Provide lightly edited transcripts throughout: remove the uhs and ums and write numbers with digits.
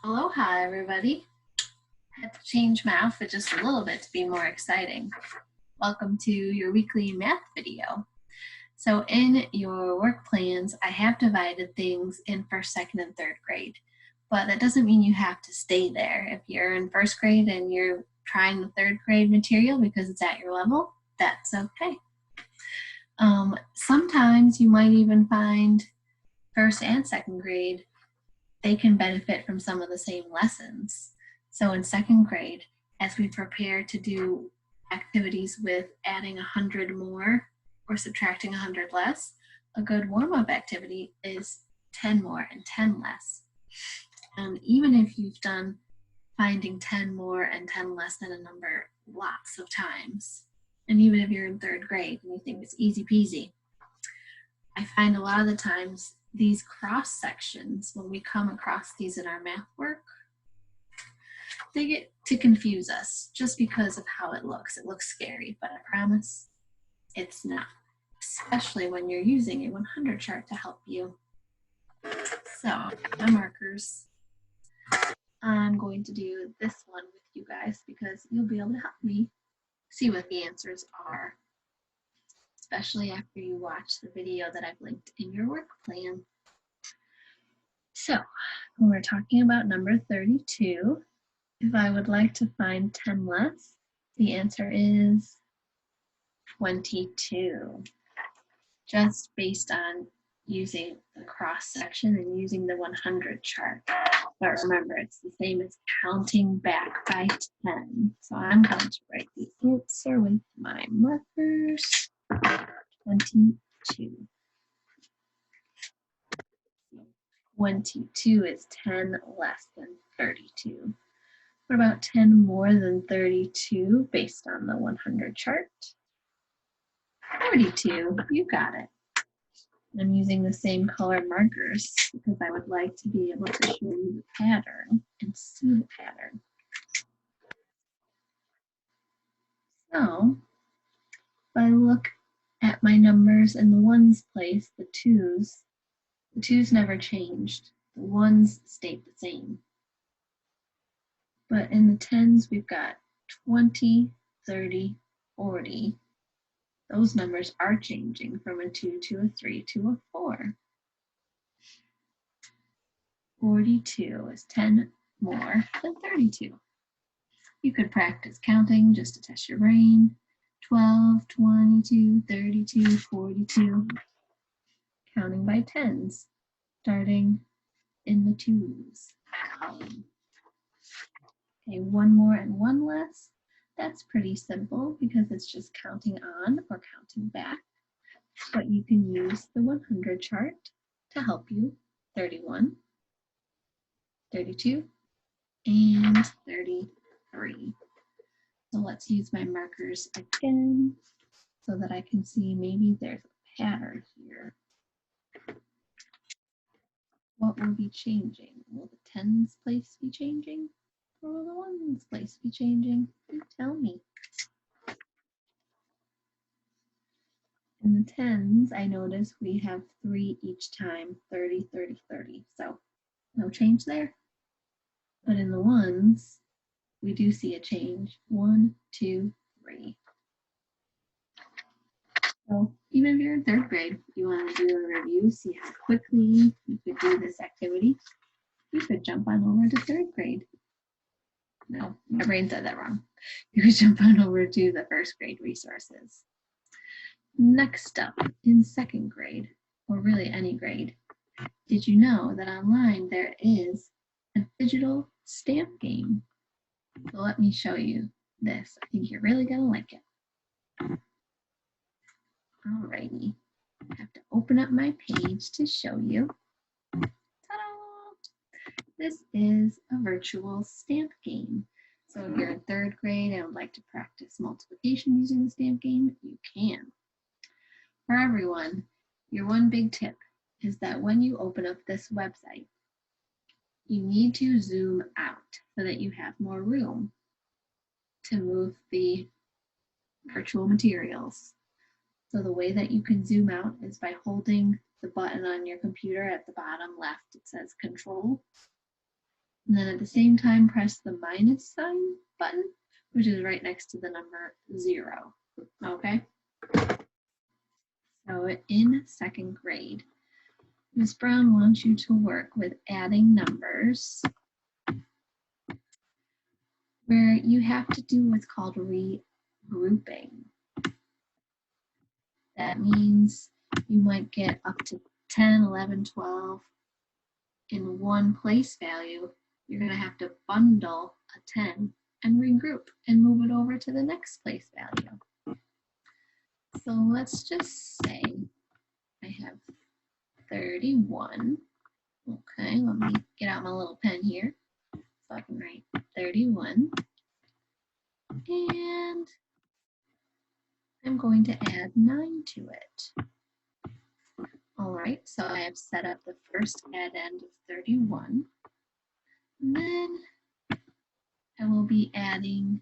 Aloha, everybody. I had to change my outfit just a little bit to be more exciting. Welcome to your weekly math video. So in your work plans, I have divided things in first, second, and third grade, but that doesn't mean you have to stay there. If you're in first grade and you're trying the third grade material because it's at your level, that's okay. Sometimes you might even find first and second grade they can benefit from some of the same lessons. So in second grade, as we prepare to do activities with adding 100 more or subtracting 100 less, a good warm-up activity is 10 more and 10 less. And even if you've done finding 10 more and 10 less than a number lots of times, and even if you're in third grade and you think it's easy peasy, I find a lot of the times these cross sections, when we come across these in our math work, they get to confuse us just because of how it looks. It looks scary, but I promise it's not, especially when you're using a 100 chart to help you. So my markers, I'm going to do this one with you guys because you'll be able to help me see what the answers are, especially after you watch the video that I've linked in your work plan. So when we're talking about number 32, if I would like to find 10 less, the answer is 22. Just based on using the cross section and using the 100 chart. But remember, it's the same as counting back by 10. So I'm going to write the answer with my markers, 22. 22 is 10 less than 32. What about 10 more than 32 based on the 100 chart? 42, you got it. I'm using the same color markers because I would like to be able to show you the pattern and see the pattern. So if I look at my numbers in the ones place, the twos never changed. The ones stayed the same. But in the tens, we've got 20, 30, 40. Those numbers are changing from a 2 to a 3 to a 4. 42 is 10 more than 32. You could practice counting just to test your brain. 12, 22, 32, 42. Counting by tens, starting in the twos. Okay, one more and one less. That's pretty simple because it's just counting on or counting back. But you can use the 100 chart to help you. 31, 32, and 33. So let's use my markers again so that I can see maybe there's a pattern here. What will be changing? Will the tens place be changing? Or will the ones place be changing? You tell me. In the tens, I notice we have 3 each time, 30, 30, 30. So no change there. But in the ones, we do see a change. 1, 2, 3. So even if you're in third grade, you want to do a review, see how quickly you could do this activity, you could jump on over to third grade. No, my brain said that wrong. You could jump on over to the first grade resources. Next up, in second grade, or really any grade, did you know that online there is a digital stamp game? So let me show you this. I think you're really gonna like it. Alrighty, I have to open up my page to show you. Ta-da! This is a virtual stamp game. So if you're in third grade and would like to practice multiplication using the stamp game, you can. For everyone, your one big tip is that when you open up this website, you need to zoom out so that you have more room to move the virtual materials. So the way that you can zoom out is by holding the button on your computer at the bottom left. It says Control. And then at the same time, press the minus sign button, which is right next to the number 0. Okay? So in second grade, Ms. Brown wants you to work with adding numbers where you have to do what's called regrouping. That means you might get up to 10, 11, 12 in one place value. You're going to have to bundle a 10 and regroup and move it over to the next place value. So let's just say I have 31. Okay, let me get out my little pen here so I can write 31. And I'm going to add 9 to it. All right, so I have set up the first add end of 31. And then I will be adding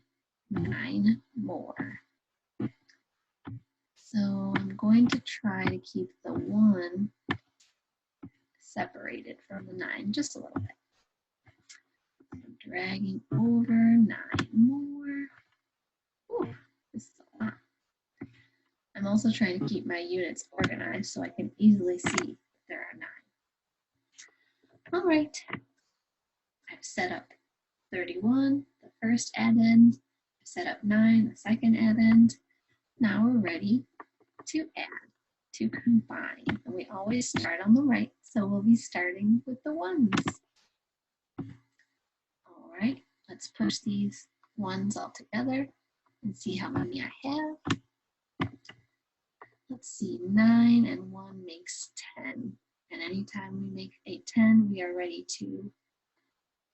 9 more. So I'm going to try to keep the 1 separated from the 9 just a little bit. I'm dragging over 9 more. Ooh, this is a lot. I'm also trying to keep my units organized so I can easily see if there are 9. All right, I've set up 31, the first add end. I've set up 9, the second add end. Now we're ready to add, to combine. And we always start on the right, so we'll be starting with the ones. All right, let's push these ones all together and see how many I have. Let's see, 9 and 1 makes 10. And anytime we make a 10, we are ready to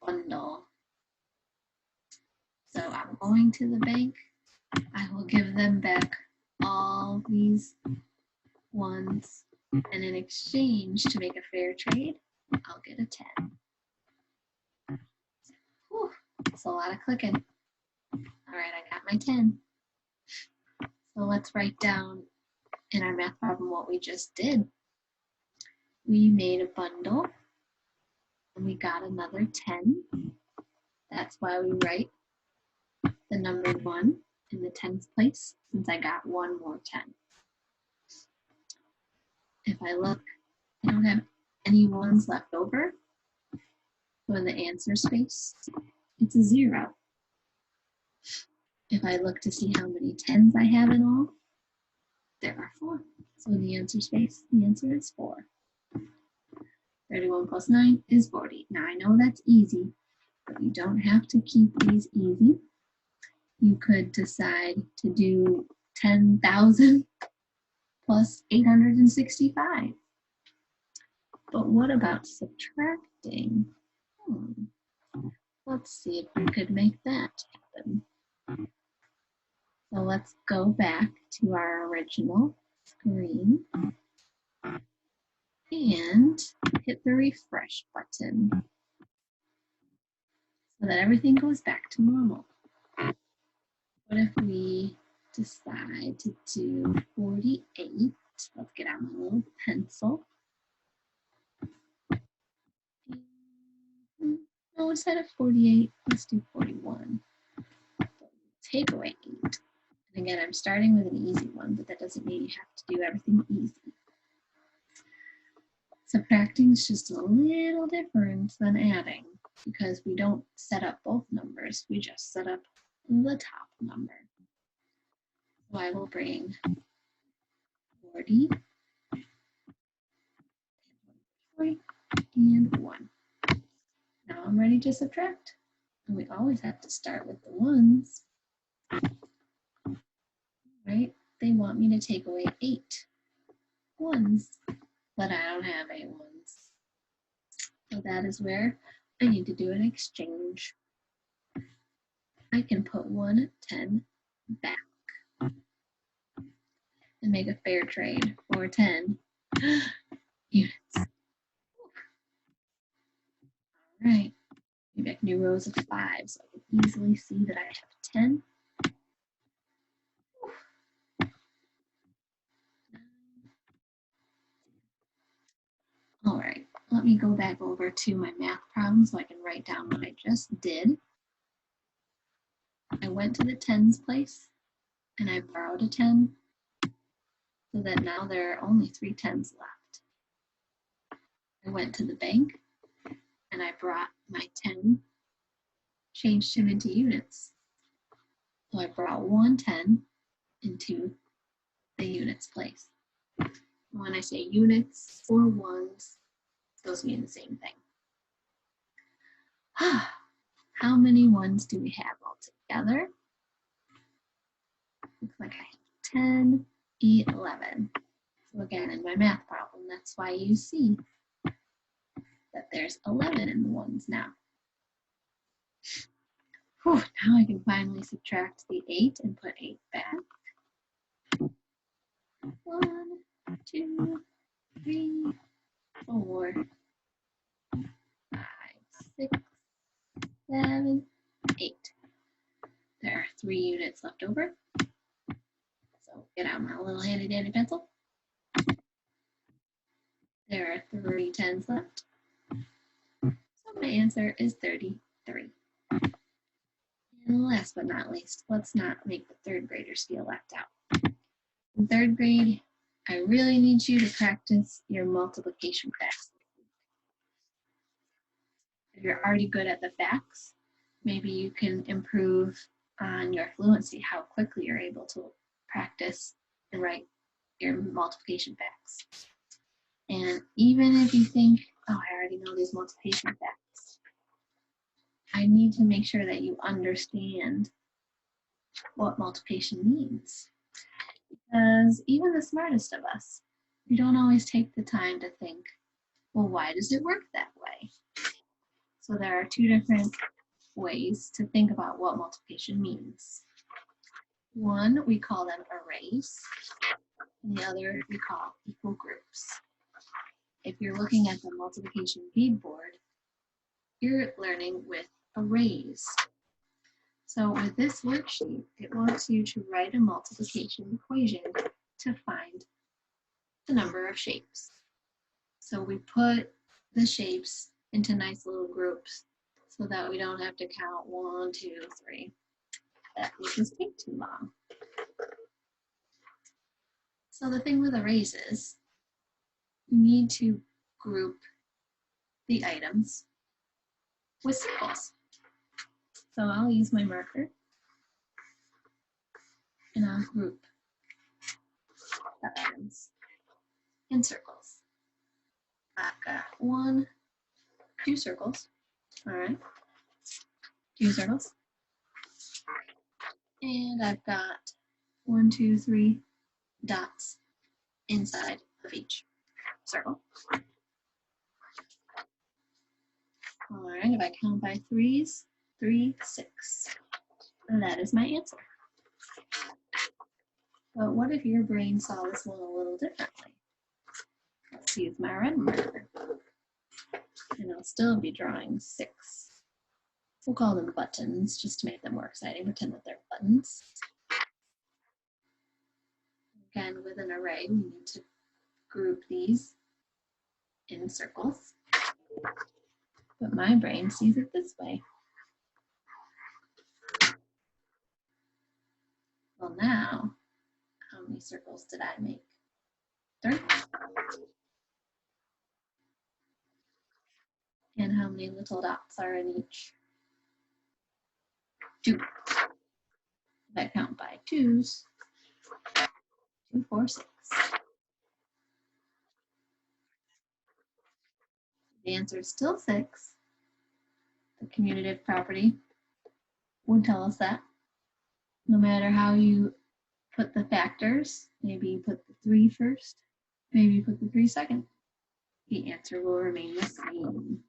bundle. So I'm going to the bank. I will give them back all these ones. And in exchange, to make a fair trade, I'll get a 10. Whew, that's a lot of clicking. All right, I got my 10. So let's write down in our math problem what we just did. We made a bundle and we got another 10. That's why we write the number 1 in the tens place, since I got 1 more 10. If I look, I don't have any 1s left over. So in the answer space, it's a 0. If I look to see how many 10s I have in all, there are 4. So in the answer space, the answer is 4. 31 plus 9 is 40. Now I know that's easy, but you don't have to keep these easy. You could decide to do 10,000 plus 865. But what about subtracting? Let's see if we could make that happen. So let's go back to our original screen and hit the refresh button so that everything goes back to normal. What if we decide to do 48? Let's get out my little pencil. No, instead of 48, let's do 41. Take away 8. And again, I'm starting with an easy one, but that doesn't mean you have to do everything easy. Subtracting is just a little different than adding because we don't set up both numbers. We just set up the top number. So I will bring 40, and 1. Now I'm ready to subtract. And we always have to start with the ones, right? They want me to take away 8 ones, but I don't have 8 ones. So that is where I need to do an exchange. I can put 1 10 back and make a fair trade for 10 units. All right, we make new rows of 5, so I can easily see that I have 10. All right, let me go back over to my math problem so I can write down what I just did. I went to the tens place and I borrowed a 10 so that now there are only 3 tens left. I went to the bank and I brought my 10, changed him into units. So I brought 1 10 into the units place. When I say units or ones, those mean the same thing. How many ones do we have altogether? Looks like I have 10, 11. So again, in my math problem, that's why you see that there's 11 in the ones now. Whew, now I can finally subtract the 8 and put 8 back. 1, 2, 3, 4, 5, 6, 7, 8. There are 3 units left over. So get out my little handy dandy pencil. There are 3 tens left. So my answer is 33. And last but not least, let's not make the third graders feel left out. In third grade, I really need you to practice your multiplication facts. If you're already good at the facts, maybe you can improve on your fluency, how quickly you're able to practice and write your multiplication facts. And even if you think, oh, I already know these multiplication facts, I need to make sure that you understand what multiplication means. Because even the smartest of us, we don't always take the time to think, well, why does it work that way? So there are 2 different ways to think about what multiplication means. One, we call them arrays, and the other we call equal groups. If you're looking at the multiplication bead board, you're learning with arrays. So with this worksheet, it wants you to write a multiplication equation to find the number of shapes. So we put the shapes into nice little groups so that we don't have to count 1, 2, 3. That would just take too long. So the thing with arrays is you need to group the items with circles. So I'll use my marker and I'll group the items in circles. I've got 1, 2 circles. All right, 2 circles. And I've got 1, 2, 3 dots inside of each circle. All right, if I count by 3s, 3, 6. And that is my answer. But what if your brain saw this one a little differently? Let's use my red marker. And I'll still be drawing 6. We'll call them buttons just to make them more exciting. Pretend that they're buttons. Again, with an array, we need to group these in circles. But my brain sees it this way. Well, now, how many circles did I make? 3. And how many little dots are in each? 2. If I count by 2s, 2, 4, 6. The answer is still 6. The commutative property would tell us that. No matter how you put the factors, maybe you put the 3 first, maybe you put the 3 second, the answer will remain the same.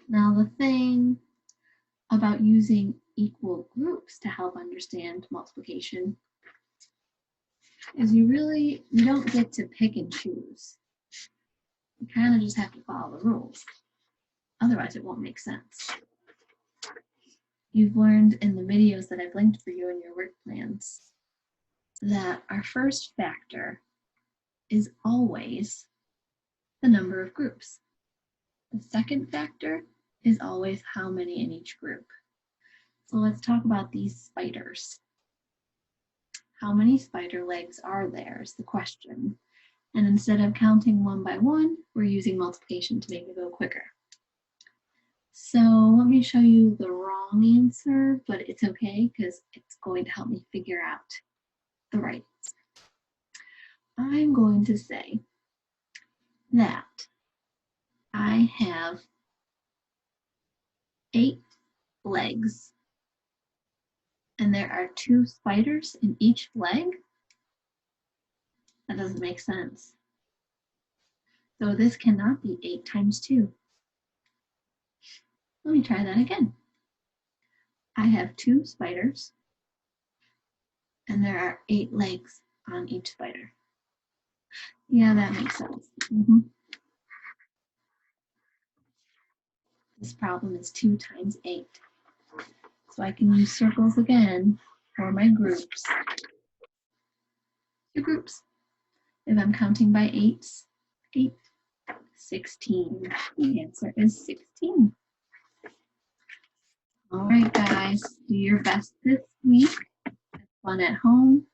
Now the thing about using equal groups to help understand multiplication is you don't get to pick and choose. You kind of just have to follow the rules. Otherwise, it won't make sense. You've learned in the videos that I've linked for you in your work plans that our first factor is always the number of groups. The second factor is always how many in each group. So let's talk about these spiders. How many spider legs are there is the question. And instead of counting one by one, we're using multiplication to make it go quicker. So let me show you the wrong answer, but it's okay because it's going to help me figure out the right answer. I'm going to say that I have 8 legs and there are 2 spiders in each leg. That doesn't make sense. So this cannot be 8 times 2. Let me try that again. I have 2 spiders and there are 8 legs on each spider. Yeah, that makes sense. This problem is 2 times 8. So I can use circles again for my groups. 2 groups. If I'm counting by 8s, 8, 16. The answer is 16. All right, guys, do your best this week. Have fun at home.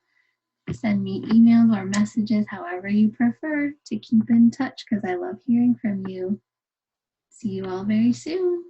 Send me emails or messages, however you prefer, to keep in touch because I love hearing from you. See you all very soon.